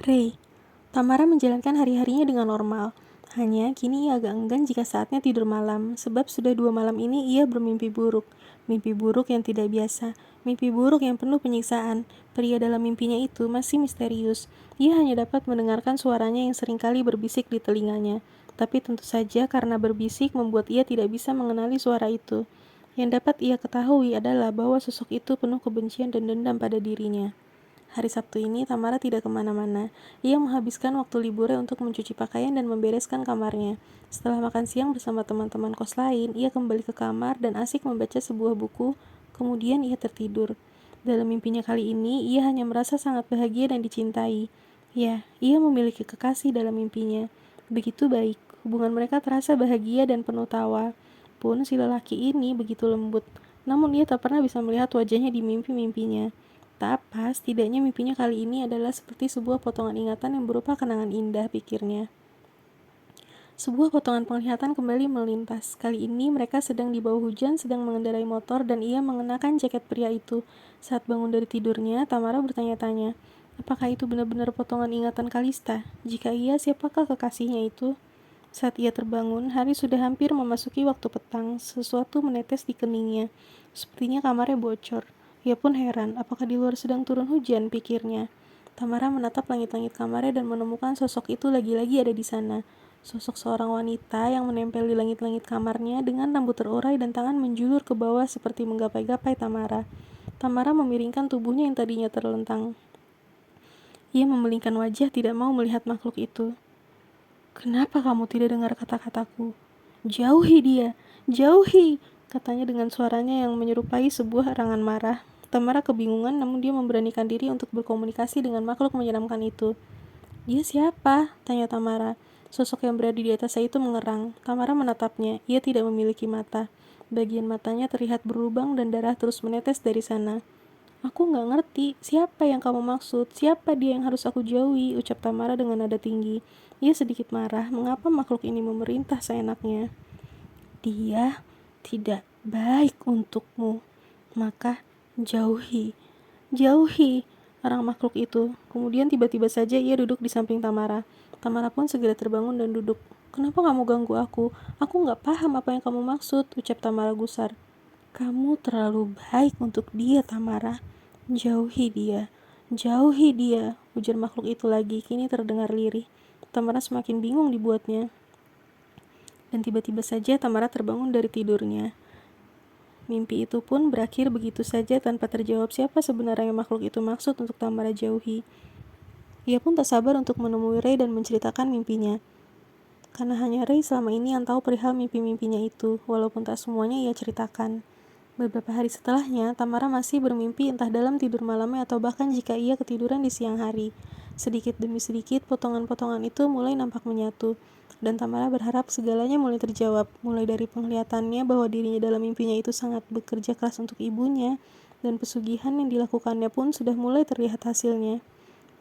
Ray, Tamara menjalankan hari-harinya dengan normal. Hanya kini ia agak enggan jika saatnya tidur malam, sebab sudah 2 malam ini ia bermimpi buruk. Mimpi buruk yang tidak biasa, mimpi buruk yang penuh penyiksaan. Pria dalam mimpinya itu masih misterius. Ia hanya dapat mendengarkan suaranya yang seringkali berbisik di telinganya. Tapi tentu saja karena berbisik membuat ia tidak bisa mengenali suara itu. Yang dapat ia ketahui adalah bahwa sosok itu penuh kebencian dan dendam pada dirinya. Hari Sabtu ini, Tamara tidak kemana-mana. Ia menghabiskan waktu liburnya untuk mencuci pakaian dan membereskan kamarnya. Setelah makan siang bersama teman-teman kos lain, ia kembali ke kamar dan asik membaca sebuah buku, kemudian ia tertidur. Dalam mimpinya kali ini, ia hanya merasa sangat bahagia dan dicintai. Ya, ia memiliki kekasih dalam mimpinya. Begitu baik, hubungan mereka terasa bahagia dan penuh tawa. Pun si lelaki ini begitu lembut, namun ia tak pernah bisa melihat wajahnya di mimpi-mimpinya. Tak apa, setidaknya mimpinya kali ini adalah seperti sebuah potongan ingatan yang berupa kenangan indah, pikirnya. Sebuah potongan penglihatan kembali melintas. Kali ini mereka sedang di bawah hujan, sedang mengendarai motor, dan ia mengenakan jaket pria itu. Saat bangun dari tidurnya, Tamara bertanya-tanya, apakah itu benar-benar potongan ingatan Kalista? Jika iya, siapakah kekasihnya itu? Saat ia terbangun, hari sudah hampir memasuki waktu petang. Sesuatu menetes di keningnya. Sepertinya kamarnya bocor. Ia pun heran, apakah di luar sedang turun hujan, pikirnya. Tamara menatap langit-langit kamarnya dan menemukan sosok itu lagi-lagi ada di sana. Sosok seorang wanita yang menempel di langit-langit kamarnya dengan rambut terurai dan tangan menjulur ke bawah seperti menggapai-gapai Tamara. Tamara memiringkan tubuhnya yang tadinya terlentang. Ia memelingkan wajah, tidak mau melihat makhluk itu. Kenapa kamu tidak dengar kata-kataku? Jauhi dia, jauhi, katanya dengan suaranya yang menyerupai sebuah erangan marah. Tamara kebingungan, namun dia memberanikan diri untuk berkomunikasi dengan makhluk menyeramkan itu. Dia siapa? Tanya Tamara. Sosok yang berada di atasnya itu mengerang. Tamara menatapnya. Ia tidak memiliki mata. Bagian matanya terlihat berlubang dan darah terus menetes dari sana. Aku nggak ngerti, siapa yang kamu maksud? Siapa dia yang harus aku jauhi? Ucap Tamara dengan nada tinggi. Ia sedikit marah, mengapa makhluk ini memerintah seenaknya? Dia tidak baik untukmu, maka jauhi. Jauhi, arang makhluk itu. Kemudian tiba-tiba saja ia duduk di samping Tamara. Tamara pun segera terbangun dan duduk. Kenapa kamu ganggu aku? Aku nggak paham apa yang kamu maksud, ucap Tamara gusar. Kamu terlalu baik untuk dia, Tamara. Jauhi dia. Jauhi dia, ujar makhluk itu lagi, kini terdengar lirih. Tamara semakin bingung dibuatnya. Dan tiba-tiba saja Tamara terbangun dari tidurnya. Mimpi itu pun berakhir begitu saja tanpa terjawab siapa sebenarnya makhluk itu maksud untuk Tamara jauhi. Ia pun tak sabar untuk menemui Ray dan menceritakan mimpinya. Karena hanya Ray selama ini yang tahu perihal mimpi-mimpinya itu, walaupun tak semuanya ia ceritakan. Beberapa hari setelahnya, Tamara masih bermimpi entah dalam tidur malamnya atau bahkan jika ia ketiduran di siang hari. Sedikit demi sedikit, potongan-potongan itu mulai nampak menyatu. Dan Tamara berharap segalanya mulai terjawab, mulai dari penglihatannya bahwa dirinya dalam mimpinya itu sangat bekerja keras untuk ibunya, dan pesugihan yang dilakukannya pun sudah mulai terlihat hasilnya.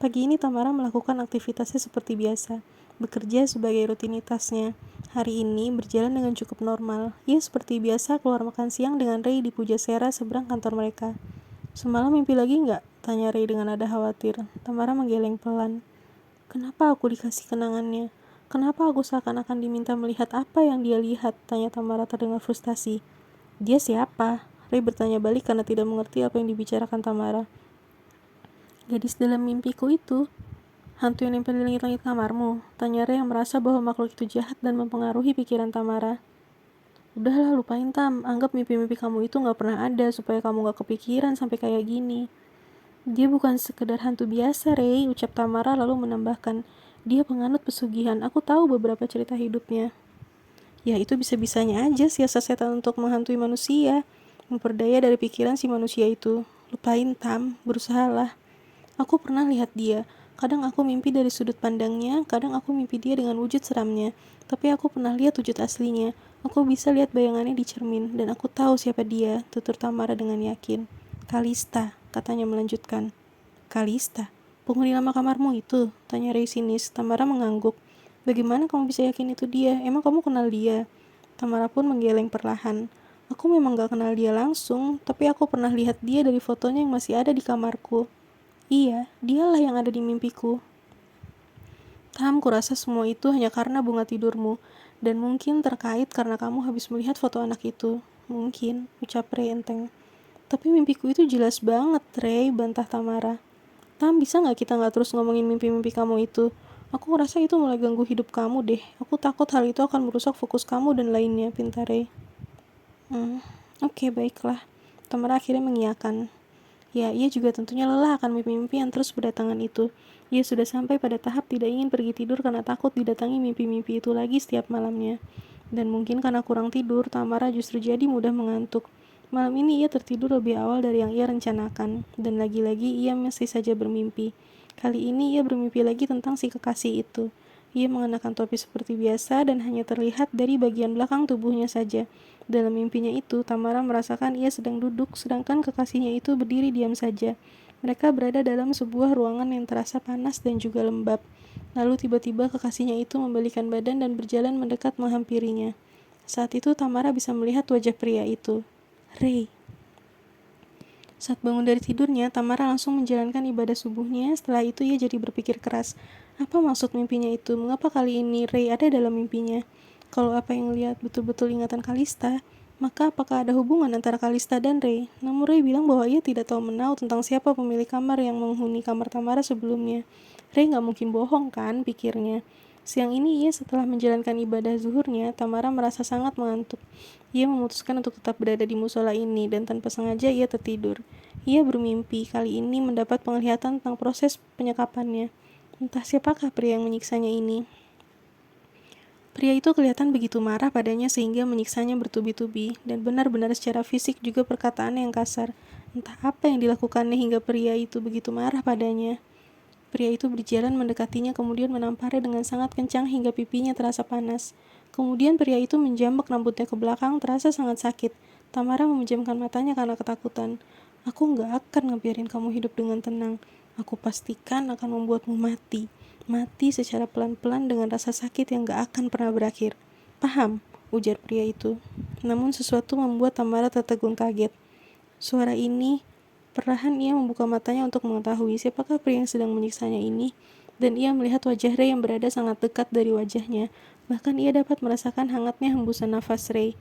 Pagi ini Tamara melakukan aktivitasnya seperti biasa, bekerja sebagai rutinitasnya. Hari ini berjalan dengan cukup normal. Ia seperti biasa keluar makan siang dengan Ray di Pujasera seberang kantor mereka. Semalam mimpi lagi nggak? Tanya Ray dengan nada khawatir. Tamara menggeleng pelan. Kenapa aku dikasih kenangannya? Kenapa aku seakan-akan diminta melihat apa yang dia lihat? Tanya Tamara terdengar frustasi. Dia siapa? Ray bertanya balik karena tidak mengerti apa yang dibicarakan Tamara. Gadis dalam mimpiku itu. Hantu yang nempel di langit-langit kamarmu? Tanya Ray yang merasa bahwa makhluk itu jahat dan mempengaruhi pikiran Tamara. Udahlah, lupain Tam. Anggap mimpi-mimpi kamu itu gak pernah ada supaya kamu gak kepikiran sampai kayak gini. Dia bukan sekedar hantu biasa, Ray, ucap Tamara lalu menambahkan. Dia penganut pesugihan. Aku tahu beberapa cerita hidupnya. Ya, itu bisa-bisanya aja siasat setan untuk menghantui manusia. Memperdaya dari pikiran si manusia itu. Lupain Tam, berusahalah. Aku pernah lihat dia. Kadang aku mimpi dari sudut pandangnya, kadang aku mimpi dia dengan wujud seramnya. Tapi aku pernah lihat wujud aslinya. Aku bisa lihat bayangannya di cermin, dan aku tahu siapa dia, tutur Tamara dengan yakin. Kalista, katanya melanjutkan. Kalista? Penghuni lama kamarmu itu? Tanya Ray sinis. Tamara mengangguk. Bagaimana kamu bisa yakin itu dia? Emang kamu kenal dia? Tamara pun menggeleng perlahan. Aku memang gak kenal dia langsung, tapi aku pernah lihat dia dari fotonya yang masih ada di kamarku. Iya, dialah yang ada di mimpiku. Tam, kurasa semua itu hanya karena bunga tidurmu, dan mungkin terkait karena kamu habis melihat foto anak itu. Mungkin, ucap Ray enteng. Tapi mimpiku itu jelas banget, Ray, bantah Tamara. Tam, bisa nggak kita nggak terus ngomongin mimpi-mimpi kamu itu? Aku ngerasa itu mulai ganggu hidup kamu deh. Aku takut hal itu akan merusak fokus kamu dan lainnya, pinta Ray. Oke, baiklah. Tamara akhirnya mengiyakan. Ya, ia juga tentunya lelah akan mimpi-mimpi yang terus berdatangan itu. Ia sudah sampai pada tahap tidak ingin pergi tidur karena takut didatangi mimpi-mimpi itu lagi setiap malamnya. Dan mungkin karena kurang tidur, Tamara justru jadi mudah mengantuk. Malam ini ia tertidur lebih awal dari yang ia rencanakan, dan lagi-lagi ia masih saja bermimpi. Kali ini ia bermimpi lagi tentang si kekasih itu. Ia mengenakan topi seperti biasa dan hanya terlihat dari bagian belakang tubuhnya saja. Dalam mimpinya itu, Tamara merasakan ia sedang duduk, sedangkan kekasihnya itu berdiri diam saja. Mereka berada dalam sebuah ruangan yang terasa panas dan juga lembab. Lalu tiba-tiba kekasihnya itu membalikan badan dan berjalan mendekat menghampirinya. Saat itu Tamara bisa melihat wajah pria itu. Ray. Saat bangun dari tidurnya, Tamara langsung menjalankan ibadah subuhnya. Setelah itu ia jadi berpikir keras. Apa maksud mimpinya itu? Mengapa kali ini Ray ada dalam mimpinya? Kalau apa yang lihat betul-betul ingatan Kalista, maka apakah ada hubungan antara Kalista dan Ray? Namun Ray bilang bahwa ia tidak tahu menau tentang siapa pemilik kamar yang menghuni kamar Tamara sebelumnya. Ray gak mungkin bohong kan, pikirnya. Siang ini ia setelah menjalankan ibadah zuhurnya, Tamara merasa sangat mengantuk. Ia memutuskan untuk tetap berada di musola ini dan tanpa sengaja ia tertidur. Ia bermimpi, kali ini mendapat penglihatan tentang proses penyekapannya. Entah siapakah pria yang menyiksanya ini. Pria itu kelihatan begitu marah padanya sehingga menyiksanya bertubi-tubi, dan benar-benar secara fisik juga perkataannya yang kasar. Entah apa yang dilakukannya hingga pria itu begitu marah padanya. Pria itu berjalan mendekatinya kemudian menamparnya dengan sangat kencang hingga pipinya terasa panas. Kemudian pria itu menjambak rambutnya ke belakang terasa sangat sakit. Tamara memejamkan matanya karena ketakutan. Aku nggak akan ngebiarin kamu hidup dengan tenang. Aku pastikan akan membuatmu mati. Mati secara pelan-pelan dengan rasa sakit yang gak akan pernah berakhir. Paham? Ujar pria itu. Namun sesuatu membuat Tamara tertegun kaget. Suara ini perlahan ia membuka matanya untuk mengetahui siapakah pria yang sedang menyiksanya ini, dan ia melihat wajah Ray yang berada sangat dekat dari wajahnya. Bahkan ia dapat merasakan hangatnya hembusan nafas Ray.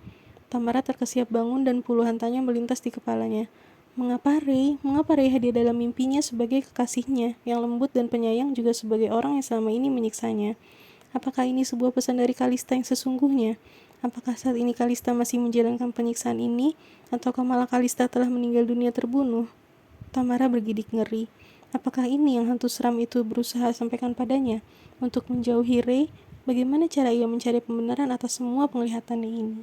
Tamara terkesiap bangun dan puluhan tanya melintas di kepalanya. Mengapa Ray? Mengapa Ray hadir dalam mimpinya sebagai kekasihnya, yang lembut dan penyayang juga sebagai orang yang selama ini menyiksanya? Apakah ini sebuah pesan dari Kalista yang sesungguhnya? Apakah saat ini Kalista masih menjalankan penyiksaan ini, ataukah malah Kalista telah meninggal dunia terbunuh? Tamara bergidik ngeri. Apakah ini yang hantu seram itu berusaha sampaikan padanya? Untuk menjauhi Ray, bagaimana cara ia mencari pembenaran atas semua penglihatannya ini?